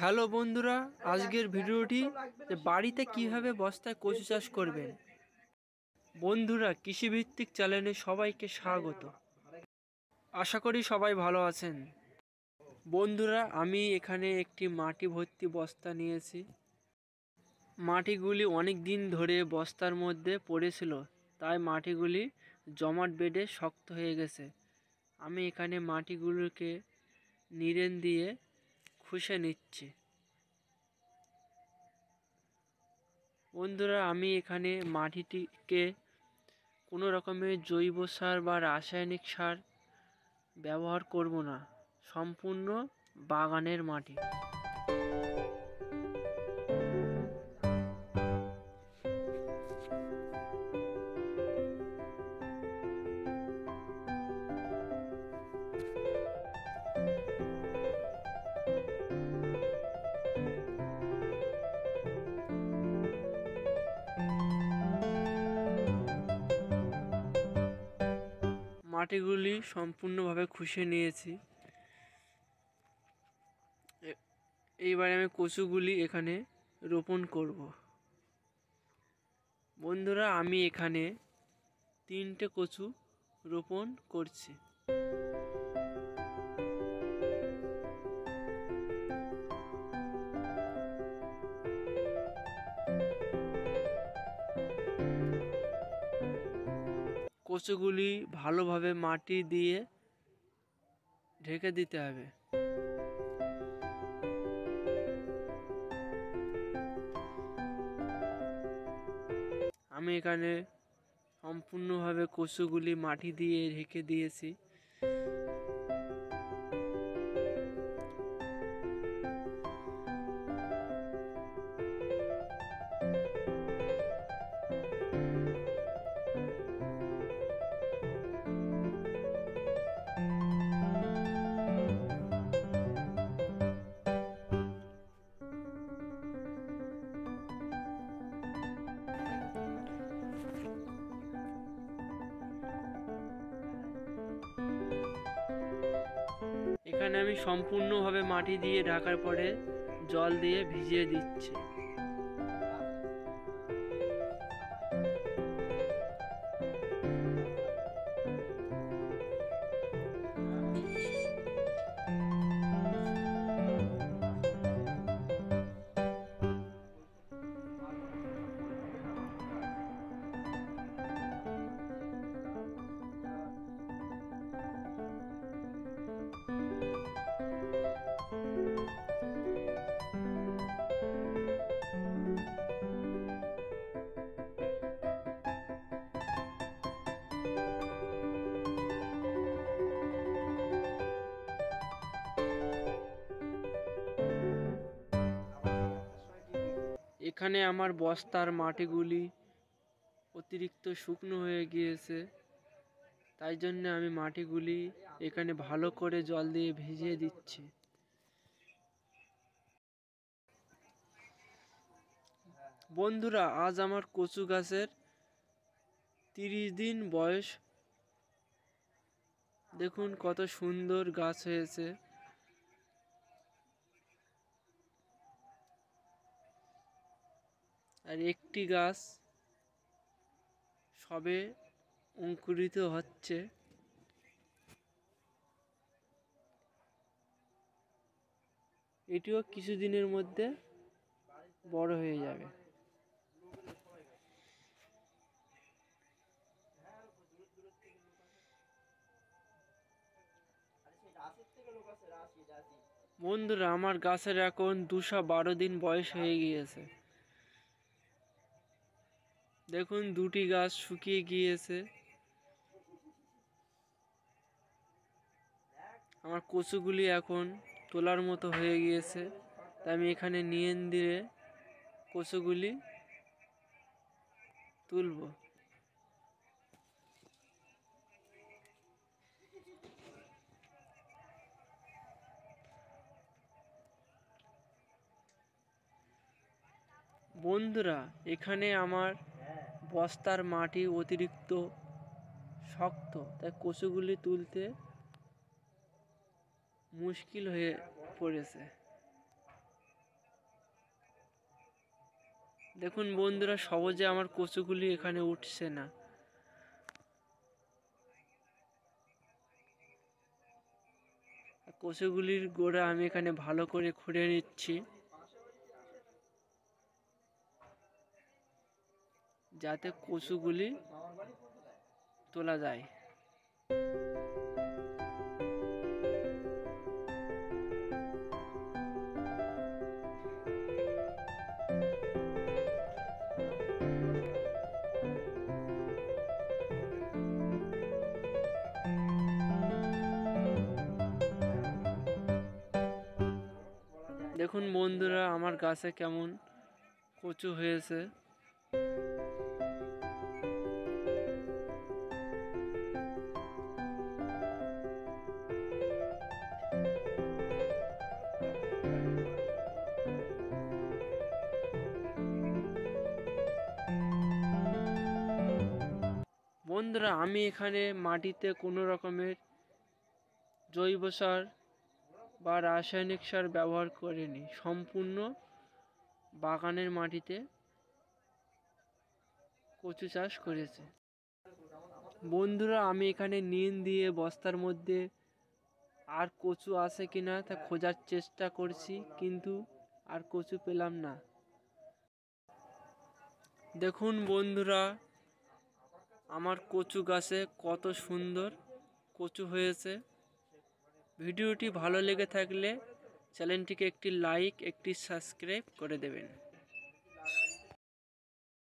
Hello বন্ধুরা, আজকের ভিডিওটি যে বাড়িতে কিভাবে বস্তায় কচু চাষ করবেন। বন্ধুরা, কৃষিভিত্তিক চ্যানেলে সবাইকে স্বাগত। আশা করি সবাই ভালো আছেন। বন্ধুরা, আমি এখানে একটি মাটি ভর্তি বস্তা নিয়েছি। মাটিগুলি অনেক দিন ধরে বস্তার মধ্যে পড়েছিল, তাই মাটিগুলি জমাট বেঁধে শক্ত হয়ে গেছে। আমি এখানে মাটিগুলোকে নিড়ান দিয়ে খুশে নিচ্ছি। বন্ধুরা, আমি এখানে মাটিটিকে কোনো রকমের জৈব সার বা রাসায়নিক সার ব্যবহার করব না, সম্পূর্ণ বাগানের মাটি। মাটিগুলি সম্পূর্ণভাবে খুশে নিয়েছি। এইবারে আমি কচুগুলি এখানে রোপণ করব। বন্ধুরা, আমি এখানে 3টে কচু রোপণ করছি। কচুগুলি ভালোভাবে মাটি দিয়ে ঢেকে দিতে হবে। আমি এখানে সম্পূর্ণভাবে কচুগুলি মাটি দিয়ে ঢেকে দিয়েছি। এখানে আমি সম্পূর্ণভাবে মাটি দিয়ে ঢাকার পরে জল দিয়ে ভিজিয়ে দিচ্ছি। এখানে আমার বস্তার মাটিগুলি অতিরিক্ত শুকনো হয়ে গিয়েছে, তাই জন্য আমি মাটিগুলি এখানে ভালো করে জল দিয়ে ভিজিয়ে দিচ্ছি। বন্ধুরা, আজ আমার কচু গাছের 30 দিন বয়স। দেখুন কত সুন্দর গাছ হয়েছে। আর একটি গাছ সবে অঙ্কুরিত হচ্ছে। এটিও কিছুদিনের মধ্যে বড় হয়ে যাবে। বন্ধুরা, আমার গাছের এখন 212 দিন বয়স হয়ে গিয়েছে। দেখুন, 2টি গাছ শুকিয়ে গিয়েছে। আমার কচুগুলি এখন তোলার মতো হয়ে গিয়েছে, তাই আমি এখানে নিয়েন দিয়ে কচুগুলি তুলব। বন্ধুরা, এখানে আমার বস্তার মাটি অতিরিক্ত শক্ত, তাই কচুগুলি তুলতে মুশকিল হয়ে পড়েছে। দেখুন বন্ধুরা, সহজে আমার কচুগুলি এখানে উঠছে না। কচুগুলির গোড়া আমি এখানে ভালো করে খুঁড়ে নিচ্ছি, যাতে কচুগুলি তোলা যায়। দেখুন বন্ধুরা, আমার গাছে কেমন কচু হয়েছে। বন্ধুরা, আমি এখানে মাটিতে কোনো রকমের জৈব সার বা রাসায়নিক সার ব্যবহার করিনি, সম্পূর্ণ বাগানের মাটিতে কচু চাষ করেছে। বন্ধুরা, আমি এখানে নিম দিয়ে বস্তার মধ্যে আর কচু আছে কিনা তা খোঁজার চেষ্টা করছি, কিন্তু আর কচু পেলাম না। দেখুন বন্ধুরা, আমার কচু গাছে কত সুন্দর কচু হয়েছে। ভিডিওটি ভালো লেগে থাকলে চ্যানেলটিকে একটি লাইক, একটি সাবস্ক্রাইব করে দেবেন।